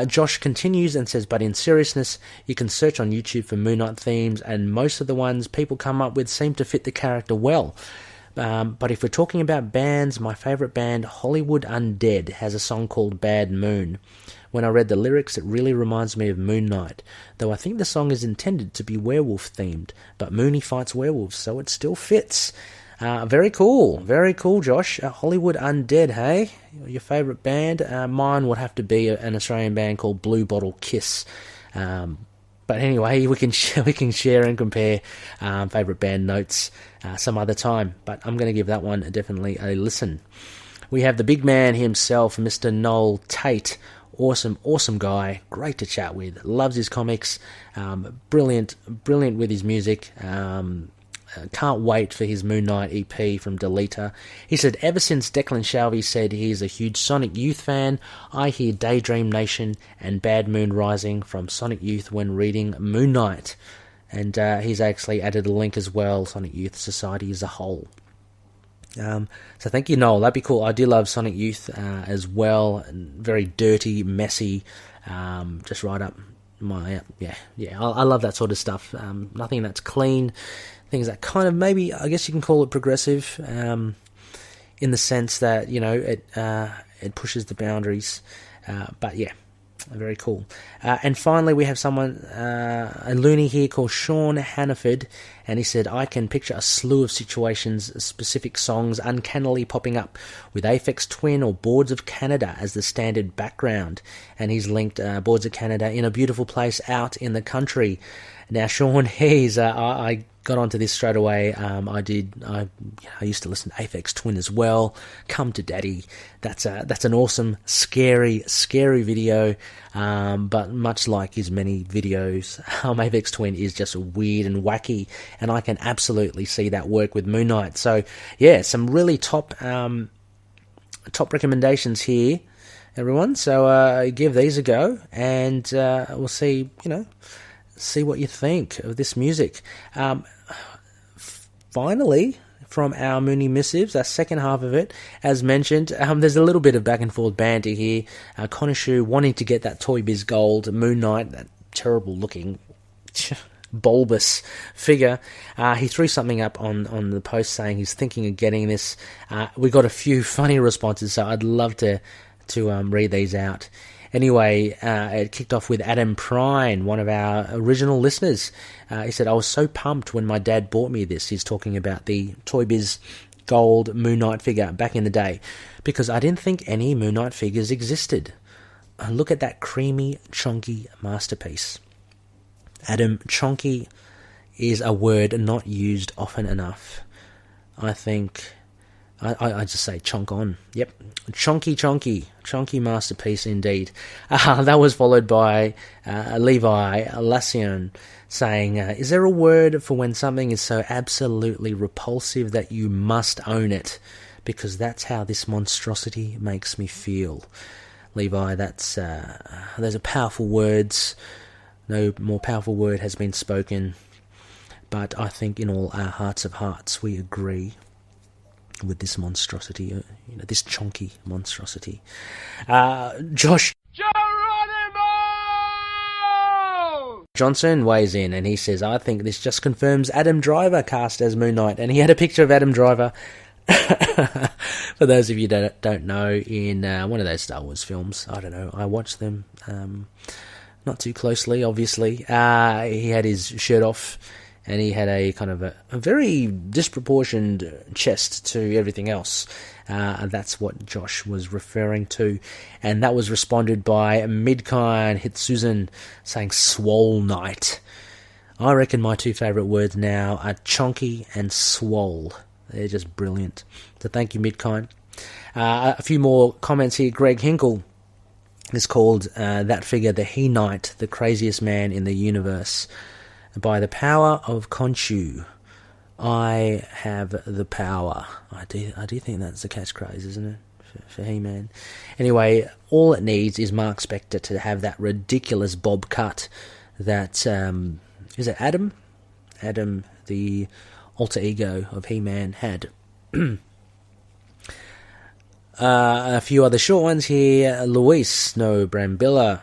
A: Josh continues and says, but in seriousness, you can search on YouTube for Moon Knight themes, and most of the ones people come up with seem to fit the character well. But if we're talking about bands, my favourite band, Hollywood Undead, has a song called Bad Moon. When I read the lyrics, it really reminds me of Moon Knight, though I think the song is intended to be werewolf-themed, but Moony fights werewolves, so it still fits. Very cool, Josh. Hollywood Undead, hey? Your favourite band? Mine would have to be an Australian band called Blue Bottle Kiss. But anyway, we can share and compare favourite band notes some other time. But I'm going to give that one definitely a listen. We have the big man himself, Mr. Noel Tate. Awesome guy. Great to chat with. Loves his comics. Brilliant with his music. Can't wait for his Moon Knight EP from Deleter. He said, ever since Declan Shalvey said he is a huge Sonic Youth fan, I hear Daydream Nation and Bad Moon Rising from Sonic Youth when reading Moon Knight. And he's actually added a link as well, Sonic Youth Society as a whole. So thank you, Noel. That'd be cool. I do love Sonic Youth as well. Very dirty, messy, just right up my... I love that sort of stuff. Nothing that's clean. Things that kind of, maybe, I guess you can call it progressive, in the sense that, it pushes the boundaries. But yeah, very cool. And finally, we have a loony here called Sean Hannaford, and he said, I can picture a slew of situations, specific songs uncannily popping up with Aphex Twin or Boards of Canada as the standard background. And he's linked Boards of Canada in a beautiful place out in the country. Now, Sean, I got onto this straight away. I used to listen to Aphex Twin as well. Come to Daddy. That's an awesome, scary video. But much like his many videos, Aphex Twin is just weird and wacky, and I can absolutely see that work with Moon Knight. So yeah, some really top recommendations here, everyone. So give these a go, and we'll see. See what you think of this music. Finally, from our Moony missives, our second half of it, as mentioned, there's a little bit of back and forth banter here. Khonshu wanting to get that Toy Biz Gold, Moon Knight, that terrible looking bulbous figure. He threw something up on the post saying he's thinking of getting this. We got a few funny responses, so I'd love to read these out. Anyway, it kicked off with Adam Prine, one of our original listeners. He said, I was so pumped when my dad bought me this. He's talking about the Toy Biz Gold Moon Knight figure back in the day, because I didn't think any Moon Knight figures existed. Look at that creamy, chunky masterpiece. Adam, chunky is a word not used often enough. I think... I just say chonk on. Yep. Chonky masterpiece indeed. That was followed by Levi Lassian saying, is there a word for when something is so absolutely repulsive that you must own it? Because that's how this monstrosity makes me feel. Levi, those are powerful words. No more powerful word has been spoken. But I think in all our hearts of hearts we agree with this monstrosity, this chonky monstrosity. Josh Johnson weighs in and he says, I think this just confirms Adam Driver cast as Moon Knight. And he had a picture of Adam Driver, for those of you that don't know, in one of those Star Wars films. I don't know, I watched them not too closely, obviously. He had his shirt off and he had a kind of a very disproportioned chest to everything else. And that's what Josh was referring to. And that was responded by Midkind Hitsuzen saying swole night. I reckon my two favourite words now are chonky and swole. They're just brilliant. So thank you, Midkind. A few more comments here. Greg Hinkle is called that figure the He-Knight, the craziest man in the universe. By the power of Khonshu, I have the power. I do think that's the catchphrase, isn't it, for He-Man? Anyway, all it needs is Mark Spector to have that ridiculous bob cut that, is it Adam? Adam, the alter ego of He-Man, had. A few other short ones here. Luis No Brambilla,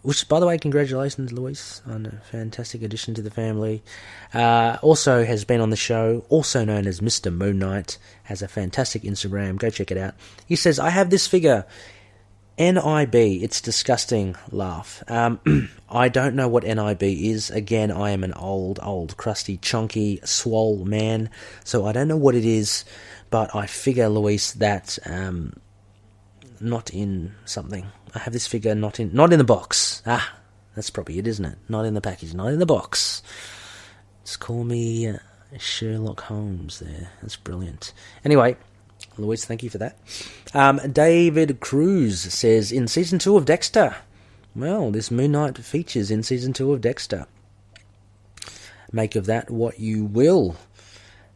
A: which, by the way, congratulations, Luis, on a fantastic addition to the family. Also has been on the show, also known as Mr. Moon Knight, has a fantastic Instagram. Go check it out. He says, I have this figure, NIB. It's disgusting. Laugh. I don't know what NIB is. Again, I am an old, crusty, chunky, swole man, so I don't know what it is, but I figure, Luis, that not in something. I have this figure not in the box. That's probably it, isn't it? Not in the package, not in the box. Just call me Sherlock Holmes there. That's brilliant. Anyway, Louise, thank you for that. David Cruz says, in Season 2 of Dexter. Well, this Moon Knight features in Season 2 of Dexter. Make of that what you will.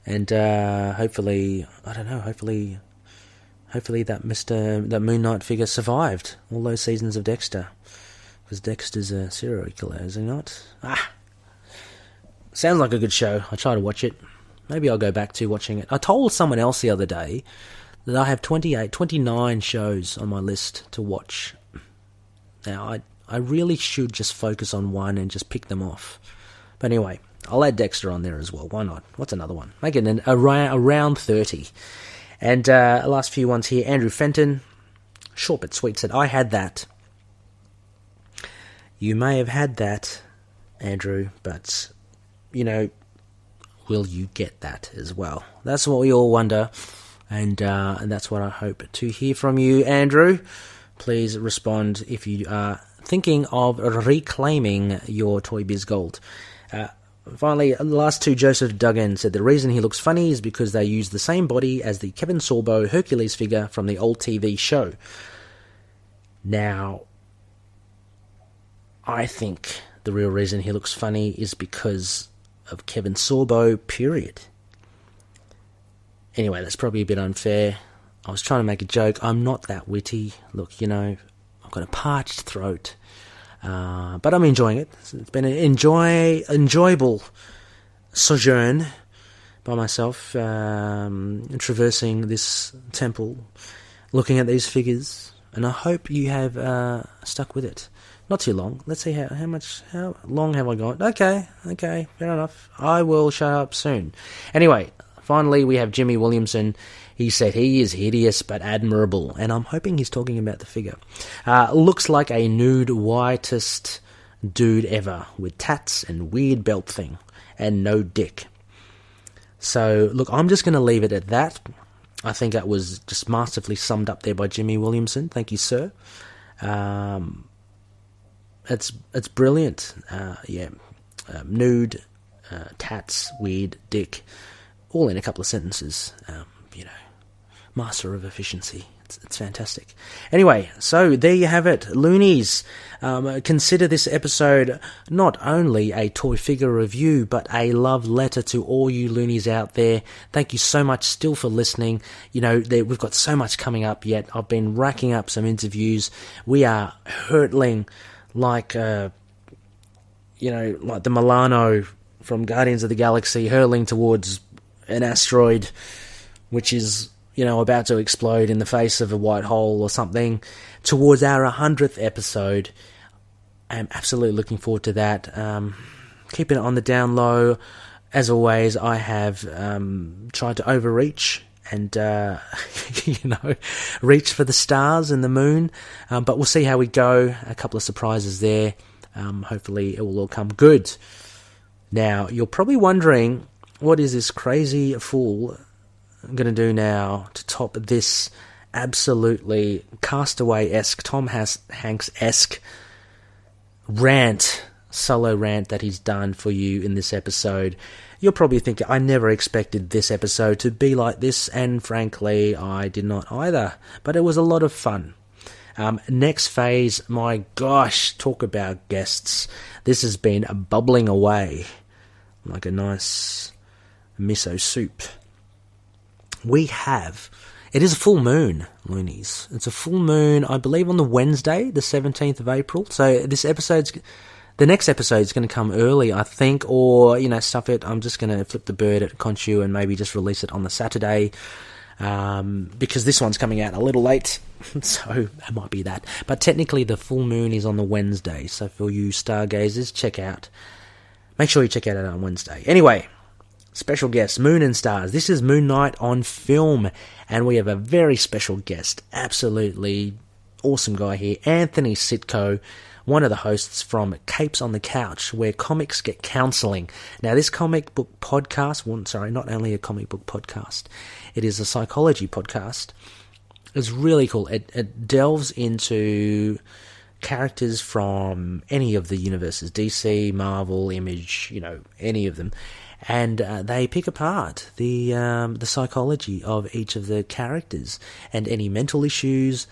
A: And hopefully, I don't know, hopefully that Moon Knight figure survived all those seasons of Dexter, because Dexter's a serial killer, is he not? Sounds like a good show. I try to watch it. Maybe I'll go back to watching it. I told someone else the other day that I have 29 shows on my list to watch. Now, I really should just focus on one and just pick them off. But anyway, I'll add Dexter on there as well. Why not? What's another one? Make it around 30. And last few ones here. Andrew Fenton, short but sweet, said, I had that. You may have had that, Andrew, but, will you get that as well? That's what we all wonder, and that's what I hope to hear from you, Andrew. Please respond if you are thinking of reclaiming your Toy Biz Gold. Finally, last two, Joseph Duggan said the reason he looks funny is because they use the same body as the Kevin Sorbo Hercules figure from the old TV show. Now, I think the real reason he looks funny is because of Kevin Sorbo, period. Anyway, that's probably a bit unfair. I was trying to make a joke. I'm not that witty. Look, I've got a parched throat. But I'm enjoying it. It's been an enjoyable sojourn by myself, traversing this temple, looking at these figures, and I hope you have stuck with it. Not too long. Let's see how long have I got? Okay, fair enough. I will shut up soon. Anyway, finally we have Jimmy Williamson. He said he is hideous but admirable, and I'm hoping he's talking about the figure. Looks like a nude whitest dude ever, with tats and weird belt thing, and no dick. So, look, I'm just going to leave it at that. I think that was just masterfully summed up there by Jimmy Williamson. Thank you, sir. It's brilliant. Nude, tats, weird, dick, all in a couple of sentences. Master of efficiency. It's fantastic. Anyway, so there you have it. Loonies, consider this episode not only a toy figure review, but a love letter to all you loonies out there. Thank you so much still for listening. We've got so much coming up yet. I've been racking up some interviews. We are hurtling like like the Milano from Guardians of the Galaxy hurling towards an asteroid, which is, about to explode in the face of a white hole or something, towards our 100th episode. I'm absolutely looking forward to that. Keeping it on the down low. As always, I have tried to overreach and, reach for the stars and the moon. But we'll see how we go. A couple of surprises there. Hopefully it will all come good. Now, you're probably wondering, what is this crazy fool going to do now to top this absolutely Castaway-esque, Tom Hanks-esque solo rant that he's done for you in this episode? You're probably thinking, I never expected this episode to be like this, and frankly, I did not either. But it was a lot of fun. Next phase, my gosh, talk about guests. This has been bubbling away like a nice miso soup. It is a full moon, Loonies. It's a full moon, I believe, on the Wednesday, the 17th of April. So the next episode is going to come early, I think, or, stuff it. I'm just going to flip the bird at Khonshu and maybe just release it on the Saturday, because this one's coming out a little late, so it might be that. But technically, the full moon is on the Wednesday, so for you stargazers, make sure you check it out on Wednesday. Anyway, special guest, Moon and Stars. This is Moon Knight on film, and we have a very special guest, absolutely awesome guy here, Anthony Sitko, one of the hosts from Capes on the Couch, where comics get counselling. Now, this comic book podcast, not only a comic book podcast, it is a psychology podcast. It's really cool. It delves into characters from any of the universes, DC, Marvel, Image, any of them. And they pick apart the psychology of each of the characters and any mental issues,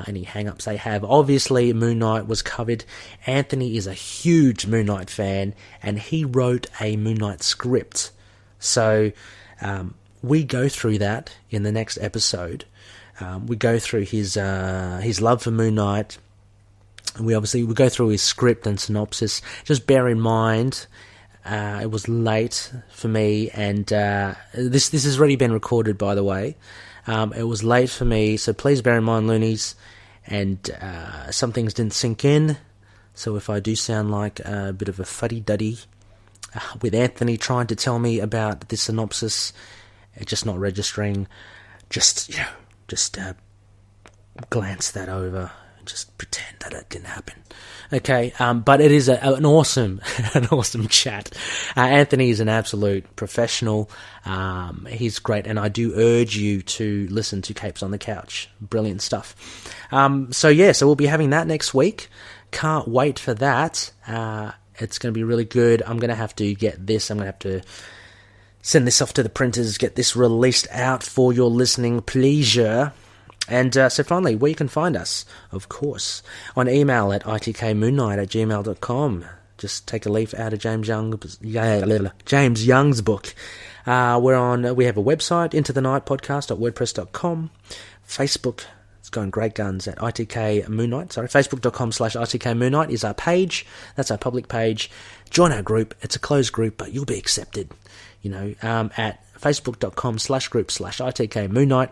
A: any hang-ups they have. Obviously, Moon Knight was covered. Anthony is a huge Moon Knight fan, and he wrote a Moon Knight script. So we go through that in the next episode. We go through his love for Moon Knight. We go through his script and synopsis. Just bear in mind, it was late for me, and this has already been recorded, by the way. It was late for me, so please bear in mind, Loonies, and some things didn't sink in, so if I do sound like a bit of a fuddy-duddy with Anthony trying to tell me about the synopsis, it's just not registering, just glance that over. Just pretend that it didn't happen. Okay, but it is an awesome chat. Anthony is an absolute professional. He's great, and I do urge you to listen to Capes on the Couch. Brilliant stuff. So we'll be having that next week. Can't wait for that. It's going to be really good. I'm going to have to get this. I'm going to have to send this off to the printers, get this released out for your listening pleasure. And so finally, where you can find us, of course, on email at itkmoonnight@gmail.com. Just take a leaf out of James Young's book. We have a website, intothenightpodcast.wordpress.com. Facebook, it's going great guns at ITK Moonnight. Facebook.com/ITK Moonnight is our page. That's our public page. Join our group. It's a closed group, but you'll be accepted. At facebook.com/group/ITK Moonnight.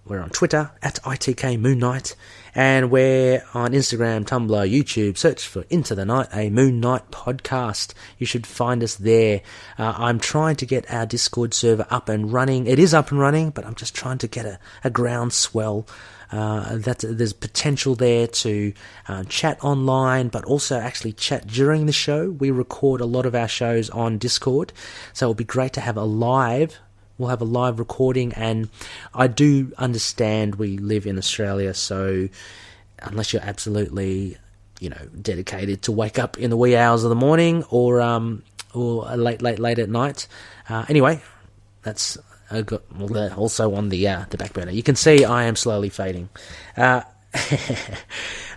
A: We're on Twitter at ITK Moonnight, and we're on Instagram, Tumblr, YouTube. Search for Into the Night, a Moon Knight podcast. You should find us there. I'm trying to get our Discord server up and running. It is up and running, but I'm just trying to get a groundswell. There's potential there to chat online, but also actually chat during the show. We record a lot of our shows on Discord, so it'll be great to have We'll have a live recording, and I do understand we live in Australia, so unless you're absolutely, dedicated to wake up in the wee hours of the morning or late at night. Anyway, that's also on the back burner. You can see I am slowly fading.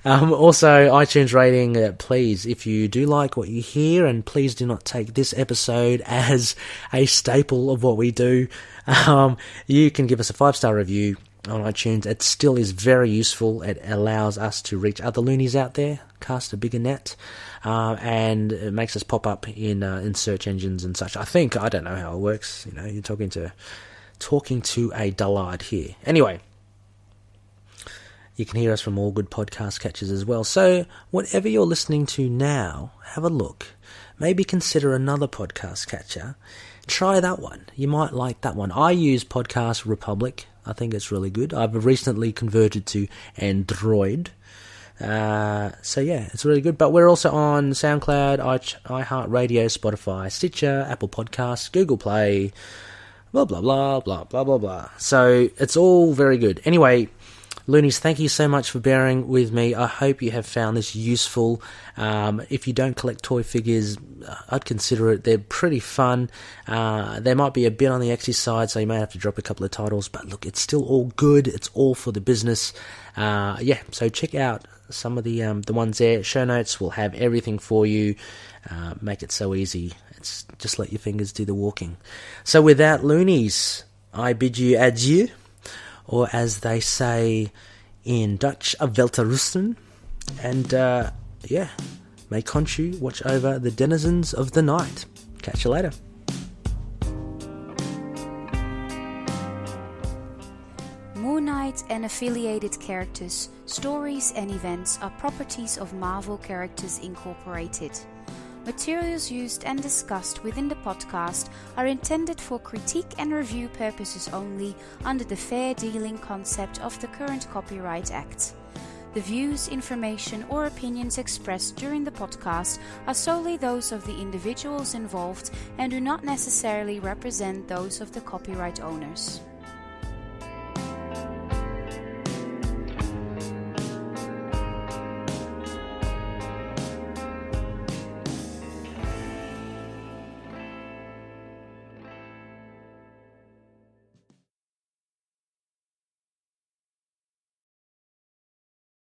A: Also, iTunes rating, please, if you do like what you hear, and please do not take this episode as a staple of what we do, you can give us a 5-star review on iTunes. It still is very useful. It allows us to reach other loonies out there. cast a bigger net, and it makes us pop up in search engines and such. I don't know how it works. You know, you're talking to a dullard here. Anyway, you can hear us from all good podcast catchers as well. So whatever you're listening to now, have a look. Maybe consider another podcast catcher. Try that one. You might like that one. I use Podcast Republic. I think it's really good. I've recently converted to Android. So yeah, it's really good. But we're also on SoundCloud, iHeartRadio, Spotify, Stitcher, Apple Podcasts, Google Play, blah, blah, blah, blah, blah, blah, blah. So it's all very good. Anyway, Loonies, thank you so much for bearing with me. I hope you have found this useful. If you don't collect toy figures, I'd consider it. They're pretty fun. They might be a bit on the exy side, so you may have to drop a couple of titles. But look, it's still all good. It's all for the business. So check out some of the ones there. Show notes will have everything for you. Make it so easy. It's just let your fingers do the walking. So with that, Loonies, I bid you adieu. Or as they say in Dutch, Welterusten. And may Khonshu watch over the denizens of the night. Catch you later.
E: Moon Knight and affiliated characters, stories and events are properties of Marvel Characters Incorporated. Materials used and discussed within the podcast are intended for critique and review purposes only under the fair dealing concept of the current Copyright Act. The views, information or opinions expressed during the podcast are solely those of the individuals involved and do not necessarily represent those of the copyright owners.